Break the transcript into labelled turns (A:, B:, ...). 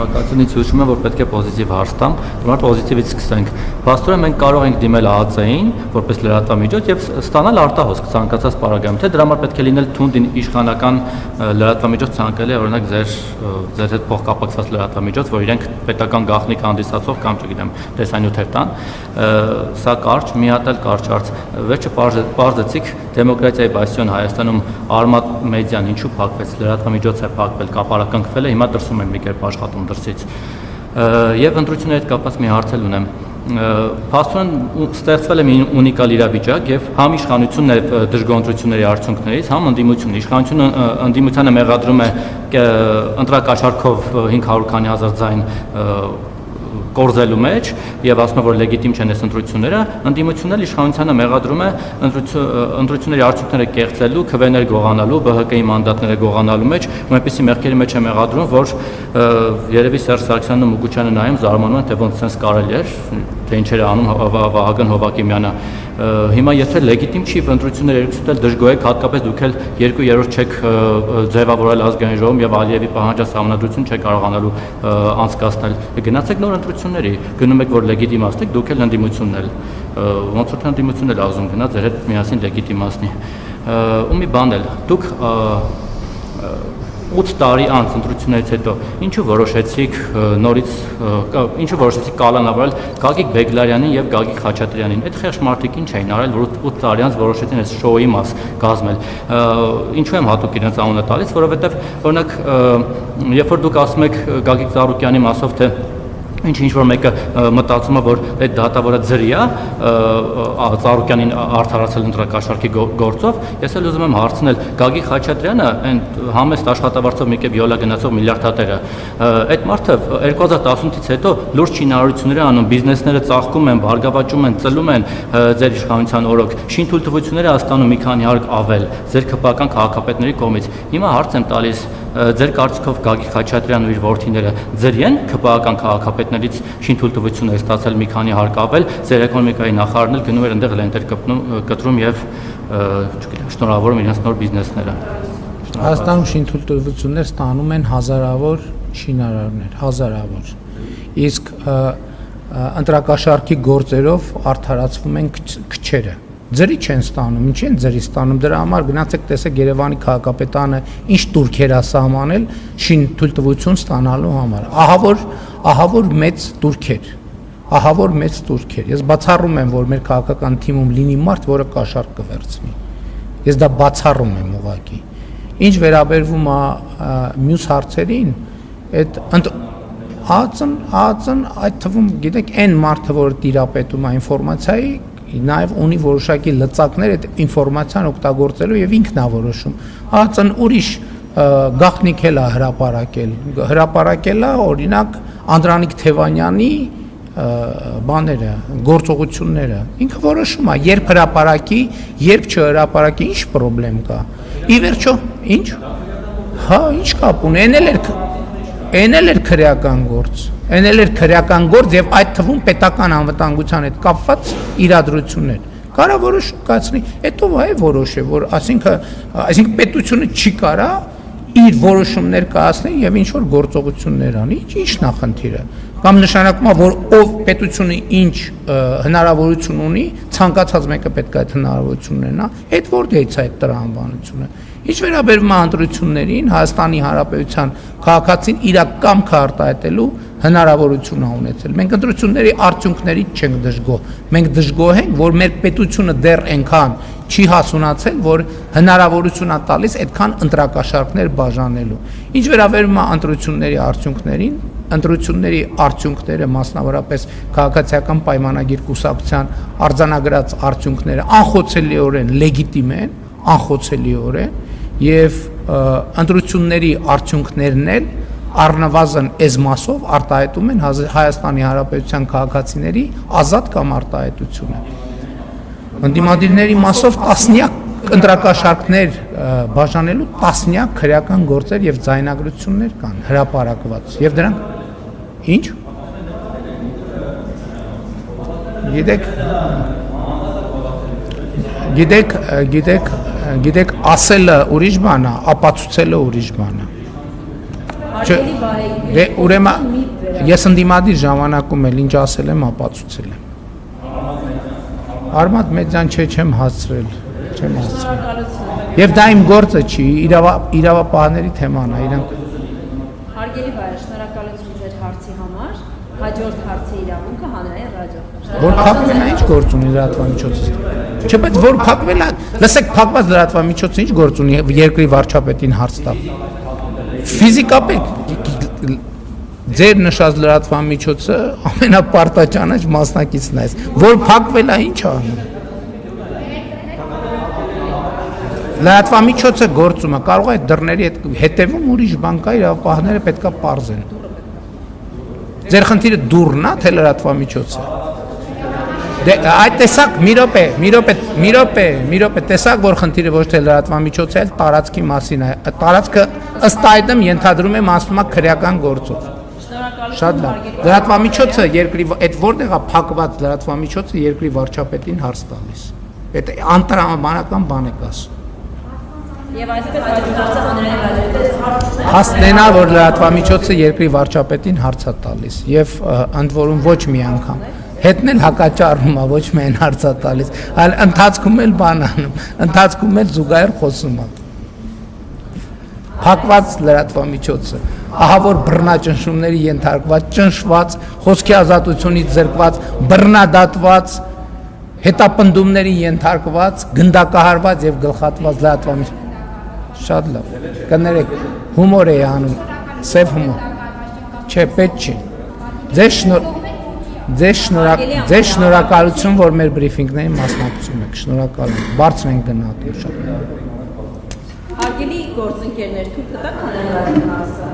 A: Շնորհակալությունից հուշում եմ, որ պետք է պոզիտիվ հարց տամ, դրա պոզիտիվից սկսենք։ Փաստորեն մենք կարող ենք դիմել ԱԱՑ-ին որպես լրատվամիջոց եւ ստանալ արտահոսք ցանկացած պարագայում, թե դրա համար պետք է լինել թունդ իշխանական լրատվամիջոց ցանկալի է օրինակ ձեր հետ փոխկապակցված լրատվամիջոց, որ իրենք պետական գաղտնիք հանդիսացող կամ չգիտեմ, տեսանյութեր տան։ Սա կարճ, մի հատ էլ կարճ հարց։ Վերջը պարզեցիք դեմոկրատիայի բաստիոն Հայաստանում Արմատ մեդիան ինչու փակվեց, լրատվամիջոց է փակվել, կապարակնքվել է, հիմա դրսում են մի կերպ աշխատում դրսից։ Եվ ընտրությունների հետ կապված մի հարց էլ ունեմ։ Փաստորեն ստեղծվել է մի ունիկալ իրավիճակ եւ համ իշխանությունն է դժգոհ ընտրությունների արդյունքներից, համ ընդդիմությունը։ Իշխանությունը ընդդիմությանը մեղադրում է ընտրակաշառքով 500 քանի հազար ձայն կորզելու մեջ եւ ասում է, որ լեգիտիմ չեն այս ընտրությունները, ընդդիմությունն էլ իշխանությանը մեղադրում է ընտրությունների արդյունքները կեղծելու, քվեներ գողանալու, ԲՀԿ-ի մանդատները գողանալու մեջ, ու այնպիսի մեղքերի մեջ է մեղադրում, որ երևի Սերժ Սարգսյանն ու Մուկուչյանը նայում զարմանում են, թե ոնց sense կարելի էր, թե ինչեր է անում Վահագն Հովակիմյանը։ Հիմա եթե լեգիտիմ չի ընտրությունները երկուսը էլ դժգոհ եք, հատկապես դուք էլ 2/3 չեք ձևավորել ազգային ժողովում եւ Ալիևի պահանջած համանդրություն չեք կարողանալու անցկացնել։ Գնացեք նոր ընտրությունների, գնում եք որ լեգիտիմացնեք, դուք էլ ընդդիմությունն էլ ոնց որ ընդդիմությունն էլ ազում գնա ձեր հետ միասին լեգիտիմացնի։ Ու մի բան էլ, դուք 8 տարի անց ընտրություններից հետո ինչու որոշեցիք նորից ինչու որոշեցիք կալանավորել Գագիկ Բեգլարյանին եւ Գագիկ Խաչատրյանին։ Այդ խեղճ մարդիկ ինչ էին արել, որ 8 տարի անց որոշեցին այս շոուի մաս կազմել։ Ինչու եմ հատուկ իրենց անունը տալիս, որովհետեւ օրինակ երբ որ դուք ասում եք Գագիկ Ծառուկյանի մասով թե ինչ որ մեկը մտածում է, որ այդ դատավորը ձրի է Ծառուկյանին արդարացել ընտրակաշառքի գործով, ես էլ ուզում եմ հարցնել Գագիկ Խաչատրյանը, այն համեստ աշխատավարձով մի կերպ յոլա գնացող միլիարդատերը, այդ մարդը 2018-ից հետո լուրջ շինարարություններ անում, բիզնեսները ծաղկում են, բարգավաճում են, ծլում են ձեր իշխանության օրոք, շինթույլտվությունները ստանում մի քանի հարկ ավել ձեր քպական քաղաքապետների կողմից։ Հիմա հարց եմ տալիս ձեր կարծիքով Գագիկ Խաչատրյանն ու իր որդիները ձրի են քպական քաղաքապետներից շինթույլտվություն է ստացել մի քանի հարկ ավել, ձեր էկոնոմիկայի նախարարն էլ գնում էր այնտեղ լենտեր կտրում եւ չգիտեմ շնորհավորում իրենց նոր բիզնեսները։
B: Հայաստանում շինթույլտվություններ ստանում են հազարավոր շինարարներ, հազարավոր։ Իսկ ընտրակաշառքի գործերով արդարացվում են քչերը։ Ձրի չեն ստանում, ինչի են ձրի ստանում, դրա համար գնացեք տեսեք Երևանի քաղաքապետարանը ինչ турքեր է սահմանել շինթույլտվություն ստանալու համար։ Ահա որ մեծ турքեր։ Ես բացառում եմ, որ մեր քաղաքական թիմում լինի մարդ, որը կաշառք կվերցնի։ Ես դա բացառում եմ ուղղակի։ Ինչ վերաբերվում է մյուս հարցերին, այդ ԱԱՑ-ն այդ թվում գիտեք այն մարդը, որ տիրապետում է ինֆորմացիայի նաև ունի որոշակի լծակներ այդ ինֆորմացիան օգտագործելու եւ ինքն է որոշում։ ԱԱՑ-ն ուրիշ գաղտնիք էլ է հրապարակել է օրինակ Անդրանիկ Թևանյանի բաները, գործողությունները։ Ինքը որոշում է, երբ հրապարակի, երբ չհրապարակի, ինչ խնդրեմ կա։ Ի վերջո, ինչ։ Հա, ինչ կապ ունի, այն էլ էր քրեական գործ։ Այն էլ էր քրեական գործ եւ այդ թվում պետական անվտանգության հետ կապված իրադրություններ։ Կարա որոշում կայացնի, հետո այ որոշե, որ այսինքն պետությունը չի կարա իր որոշումներ կայացնել եւ ինչ որ գործողություններ անի, ի՞նչն է խնդիրը։ Կամ նշանակում է, որ ով պետությունը ինչ հնարավորություն ունի, ցանկացած մեկը պետք է այդ հնարավորությունն ունենա, այդ որտեղից է այդ տրամաբանությունը։ Ինչ վերաբերում է ընտրություններին, Հայաստանի Հանրապետության քաղաքացին իր կամքը արտահայտելու հնարավորություն է ունեցել։ Մենք ընտրությունների արդյունքներից չենք դժգոհ։ Մենք դժգոհ ենք, որ մեր պետությունը դեռ այնքան չի հասունացել, որ հնարավորություն է տալիս այդքան ընտրակաշառքներ բաժանելու։ Ինչ վերաբերում է ընտրությունների արդյունքներին, ընտրությունների արդյունքները մասնավորապես քաղաքացիական պայմանագիր կուսակցության արձանագրած արդյունքները անխոցելիորեն լեգիտիմ են, անխոցելիորեն եւ ընտրությունների արդյունքներն էլ առնվազն այս մասով արտահայտում են Հայաստանի Հանրապետության քաղաքացիների ազատ կամ արտահայտությունը։ Ընդդիմադիրների մասով տասնյակ ընտրակաշառքներ բաժանելու տասնյակ քրեական գործեր եւ ձայնագրություններ կան հրապարակված եւ դրանք ինչ գիտեք ասելը ուրիշ բան է, ապացուցելը ուրիշ բան է։ Դե ուրեմն ես ընդդիմադիր ժամանակում էլ ինչ ասել եմ, ապացուցել եմ։ Արմատ մեծան չեմ հասցրել, չեմ հասցրել։ Եվ դա իմ գործը չի, իրավապահների թեման է, իրանք։
C: Հարգելի վայր, շնորհակալություն ձեր հարցի համար, հաջորդ հարցի իրավունքը հանրային ռադիո։
B: Որ փակվելա ինչ գործ ունի լրատվամիջոցը։ Չպետք որ փակվելա, լսեք, փակված լրատվամիջոցը ինչ գործ ունի երկրի վարչապետին հարց տալ։ Ֆիզիկապես ձեր նշած լրատվամիջոցը ամենապարտաճանաչ մասնակիցն է, որ փակվելա ինչ անում։ Լրատվամիջոցը գործում է, կարող է դռների հետևում ուրիշ բան կա, իրավապահները պետքա պարզեն։ Ձեր խնդիրը դուռն է, թե լրատվամիջոցը։ Դե այդ տեսակ մի րոպե, տեսակ որ խնդիրը ոչ թե լրատվամիջոցը, այլ տարածքի մասին է։ Տարածքը ըստ այդմ ենթադրում եմ ասում է քրեական գործով։ Շատ լավ։ Լրատվամիջոցը երկրի այդ որտեղ է փակված լրատվամիջոցը երկրի վարչապետին հարց տալիս։ Այդ անտրամաբանական բան եք ասում։
C: Եվ այսպես հաջորդած հանրային ռադիոյի
B: Հասնենա որ լրատվամիջոցը երկրի վարչապետին հարց է տալիս եւ ընդ որում ոչ մի անգամ հետն էլ հակաճառում է, ոչ միայն հարց է տալիս, այլ ընթացքում էլ բան անում, ընթացքում էլ զուգահեռ խոսում է։ Փակված լրատվամիջոցը, ահա որ բռնաճնշումների ենթարկված, ճնշված, խոսքի ազատությունից զրկված, բռնադատված, հետապնդումների ենթարկված, գնդակահարված եւ գլխատված լրատվամիջոց։ Շատ լավ։ Կներեք, հումոր է անում, սև հումոր։ Չէ, պետք չի։ Ձեզ շնորհակալություն, որ մեր բրիֆինգներին մասնակցում եք։ Շնորհակալություն։ Բարձր ենք գնահատում շատ։
C: Հարգելի գործընկերներ, թույլ տվեք հանրային ռադիոյի հարցը։